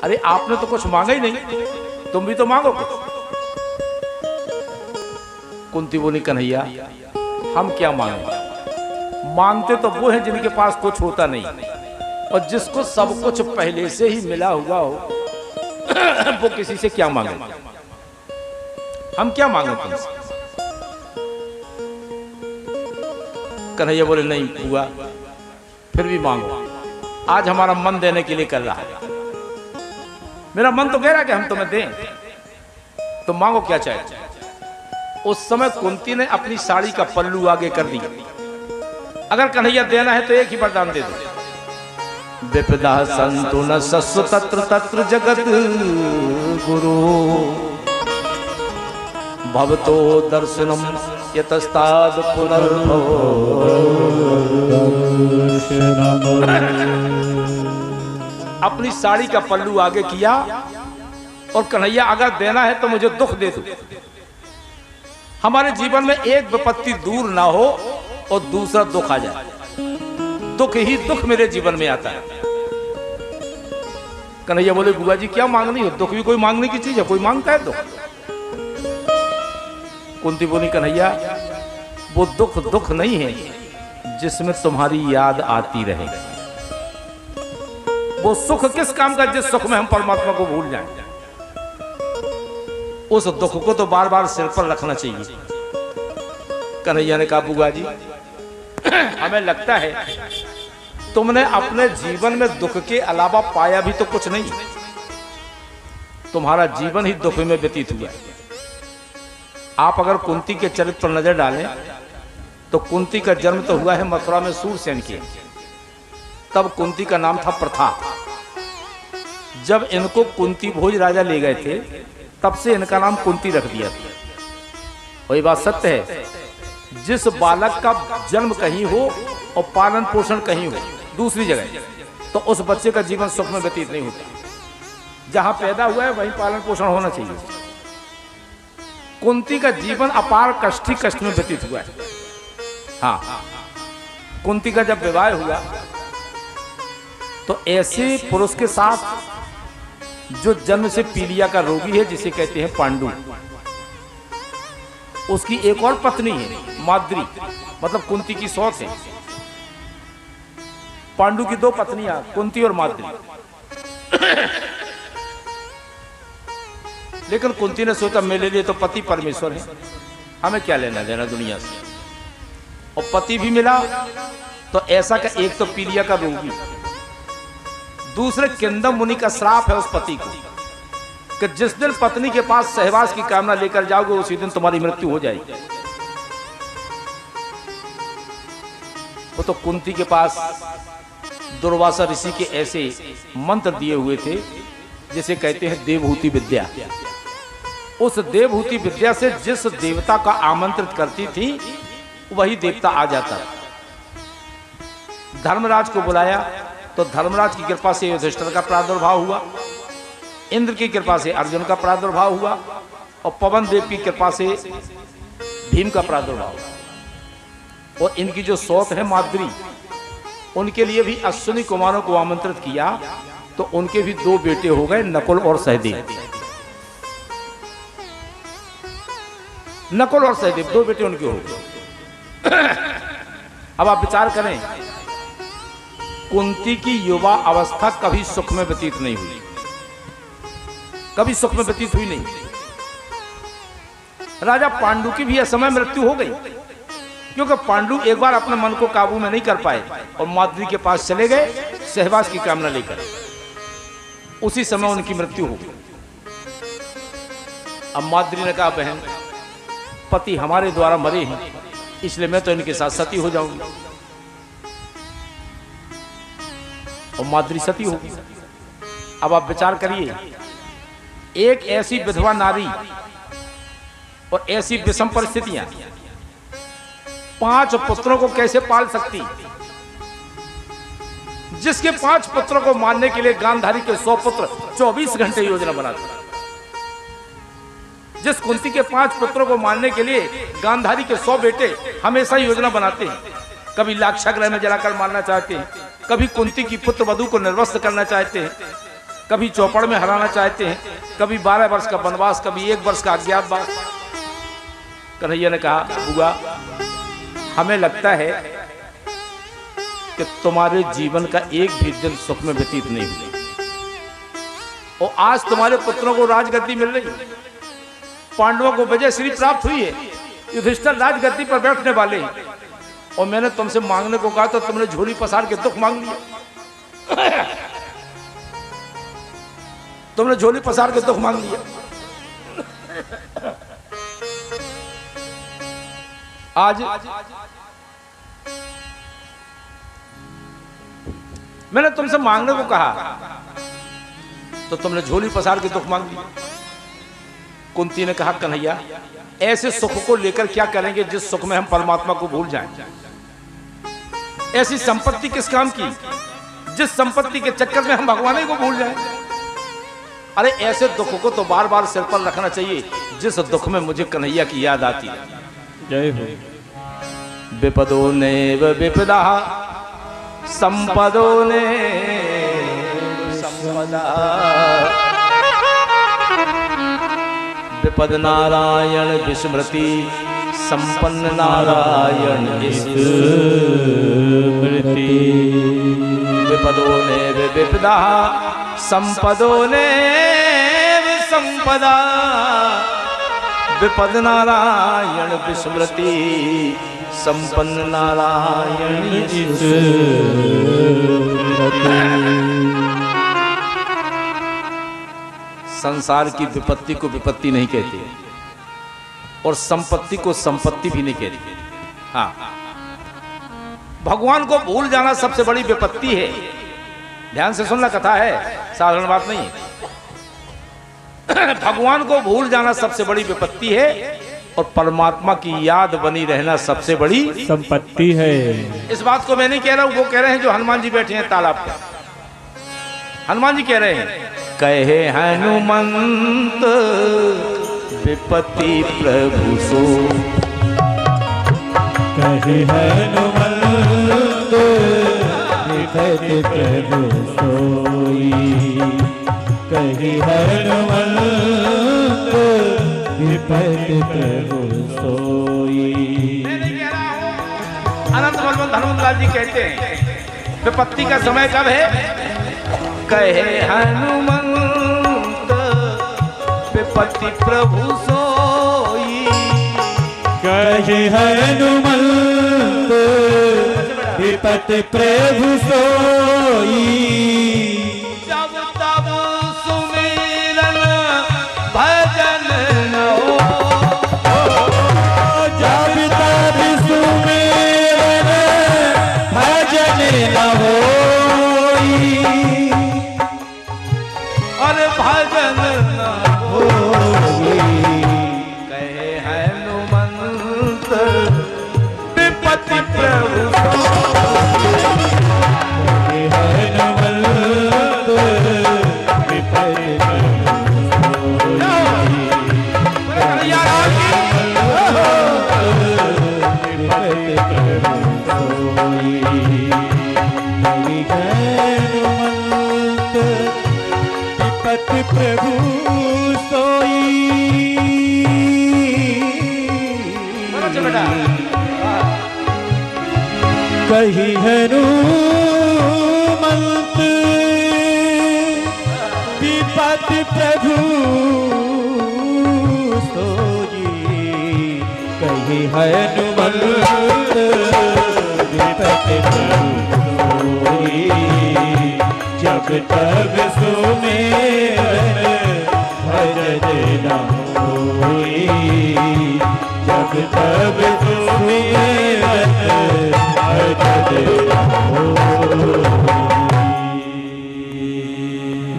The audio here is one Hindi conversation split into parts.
अरे आपने तो कुछ मांगा ही नहीं, तुम भी तो मांगो कुछ। कुंती बोली कन्हैया हम क्या मांगे, मांगते तो वो हैं जिनके पास कुछ होता नहीं, और जिसको सब कुछ पहले से ही मिला हुआ हो वो किसी से क्या मांगे, हम क्या मांगे तुमसे। कन्हैया बोले नहीं हुआ, फिर भी मांगो, आज हमारा मन देने के लिए कर रहा है, मेरा मन तो कह रहा है कि हम तुम्हें दें, तो मांगो क्या चाहे। उस समय कुंती ने अपनी साड़ी का पल्लू आगे कर दिया, अगर कन्हैया देना है तो एक ही वरदान दे दो, विपदा संतु न सस्व तत्र तत्र जगत गुरु भवतो दर्शनम यतस्ताद पुनर्भव। अपनी साड़ी का पल्लू आगे किया और कन्हैया अगर देना है तो मुझे दुख दे दो, हमारे जीवन में एक विपत्ति दूर ना हो और दूसरा दुख आ जाए, दुख ही दुख मेरे जीवन में आता है। कन्हैया बोले बुआ जी क्या मांगनी हो, दुख भी कोई मांगने की चीज है, कोई मांगता है दुख। कुंती बोली कन्हैया वो दुख दुख नहीं है जिसमें तुम्हारी याद आती रहे, वो सुख किस काम का जिस सुख में हम परमात्मा को भूल जाएं। उस दुख को तो बार बार सिर पर रखना चाहिए। कन्हैया ने कहा बुआ जी हमें लगता है तुमने अपने जीवन में दुख के अलावा पाया भी तो कुछ नहीं, तुम्हारा जीवन ही दुख में व्यतीत हुआ। आप अगर कुंती के चरित्र पर नजर डालें तो कुंती का जन्म तो हुआ है मथुरा में सूरसेन के, तब कुंती का नाम था प्रथा। जब इनको कुंती भोज राजा ले गए थे तब से इनका नाम कुंती रख दिया था। वही बात सत्य है, जिस बालक का जन्म कहीं हो और पालन पोषण कहीं हो दूसरी जगह, तो उस बच्चे का जीवन सुख में व्यतीत नहीं होता। जहां पैदा हुआ है वहीं पालन पोषण होना चाहिए। कुंती का जीवन अपार कष्ट ही कष्ट में व्यतीत हुआ है। हाँ, कुंती का जब विवाह हुआ तो ऐसे पुरुष के साथ जो जन्म से पीलिया का रोगी है, जिसे कहते हैं पांडु, उसकी एक और पत्नी है माद्री, मतलब कुंती की सौत है। पांडु की दो पत्नियां कुंती और माद्री। लेकिन कुंती ने सोचा मेरे लिए तो पति परमेश्वर है, हमें क्या लेना देना दुनिया से। और पति भी मिला तो ऐसा का एक तो पीलिया का रोगी, दूसरे किंदम मुनि का श्राप है उस पति को कि जिस दिन पत्नी के पास सहवास की कामना लेकर जाओगे उसी दिन तुम्हारी मृत्यु हो जाएगी। वो तो कुंती के पास दुर्वासा ऋषि के ऐसे मंत्र दिए हुए थे जिसे कहते हैं देवहूति विद्या। उस देवहूति विद्या से जिस देवता का आमंत्रित करती थी वही देवता आ जाता। धर्मराज को बुलाया तो धर्मराज की कृपा से युधिष्ठिर का प्रादुर्भाव हुआ, इंद्र की कृपा से अर्जुन का प्रादुर्भाव हुआ, और पवन देव की कृपा से भीम का प्रादुर्भाव हुआ। और इनकी जो सौत है माद्री, उनके लिए भी अश्विनी कुमारों को आमंत्रित किया तो उनके भी दो बेटे हो गए, नकुल और सहदेव। नकुल और सहदेव दो बेटे उनके हो गए। अब आप विचार करें, कुंती की युवा अवस्था कभी सुख में व्यतीत नहीं हुई, कभी सुख में व्यतीत हुई नहीं। राजा पांडु की भी असमय मृत्यु हो गई क्योंकि पांडु एक बार अपने मन को काबू में नहीं कर पाए और माद्री के पास चले गए सहवास की कामना लेकर, उसी समय उनकी मृत्यु हो गई। अब माद्री ने कहा बहन पति हमारे द्वारा मरे हैं, इसलिए मैं तो इनके साथ सती हो जाऊंगी। और माद्री सती होगी। अब आप विचार करिए, एक ऐसी विधवा नारी और ऐसी विषम परिस्थितियां 5 पुत्रों को कैसे पाल सकती, जिसके 5 पुत्रों को मारने के लिए गांधारी के 100 पुत्र 24 घंटे योजना बनाते, जिस कुंती के 5 पुत्रों को मारने के लिए गांधारी के 100 बेटे हमेशा योजना बनाते हैं। कभी लाक्षागृह में जलाकर मारना चाहते हैं, कभी कुंती की पुत्र वधू को निर्वस्त्र करना चाहते हैं, कभी चौपड़ में हराना चाहते हैं, कभी 12 वर्ष का वनवास, कभी 1 वर्ष का अज्ञातवास। कन्हैया ने कहा, बुआ हमें लगता है कि तुम्हारे जीवन का एक भी दिन सुख में व्यतीत नहीं हुआ, और आज तुम्हारे पुत्रों को राजगद्दी मिल रही, पांडवों को विजय श्री प्राप्त हुई है, युधिष्ठिर राजगद्दी पर बैठने वाले हैं, और मैंने तुमसे मांगने को कहा तो तुमने झोली पसार के दुख मांग लिया। तुमने झोली पसार के दुख मांग लिया। आज मैंने तुमसे मांगने को कहा तो तुमने झोली पसार के दुख मांग लिया। कुंती ने कहा, कन्हैया ऐसे सुख को लेकर क्या करेंगे जिस सुख में हम परमात्मा को भूल जाएं? ऐसी संपत्ति किस काम की जिस संपत्ति के चक्कर में हम भगवान ही को भूल जाएं? अरे ऐसे दुख को तो बार बार सिर पर रखना चाहिए जिस दुख में मुझे कन्हैया की याद आती है। जय हो। विपदो नैव विपदा संपदो ने संपदा, विपद नारायण विस्मृति संपन्न नारायण स्मृति। विपदो नैव विपदा संपदो नैव संपदा, विपद नारायण विस्मृति संपन्न नारायण स्मृति। संसार की विपत्ति को विपत्ति नहीं कहते, और संपत्ति को संपत्ति भी नहीं कहते। हाँ, भगवान को भूल जाना सबसे बड़ी विपत्ति है। ध्यान से सुनना, कथा है, साधारण बात नहीं। भगवान को भूल जाना सबसे बड़ी विपत्ति है, और परमात्मा की याद बनी रहना सबसे बड़ी संपत्ति है। इस बात को मैं नहीं कह रहा हूं, वो कह रहे हैं जो हनुमान जी बैठे हैं तालाब पर। हनुमान जी कह रहे हैं, कहे हनुमंत विपत्ति प्रभु सो, कहे हनुमंत विपत्ति प्रभु सोई, कहे हनुमंत विपत्ति प्रभु सोई। अनंत भगवंत हनुमंत जी कहते हैं, विपत्ति का समय कब है? कहे हनुमंत विपत्ति प्रभु सोई, कहे हनुमंत विपत्ति प्रभु सोई, जब तब सुमिरन भजन न हो, जब तब सुमिरन भजन न होई, और भजन न होई। कहे हनुमंत विपत्ति प्रभु कहे हनुमंत विपत्ति प्रभु सोई। कही हनुमंत विपत्ति प्रभु सोई, कही हनुमंत विपत्ति प्रभु सोई, जब तब सुमेरन भजन न होई, जब तब सुमेरन भजन न होई।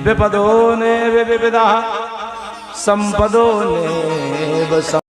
विपदो ने विविधा संपदो ने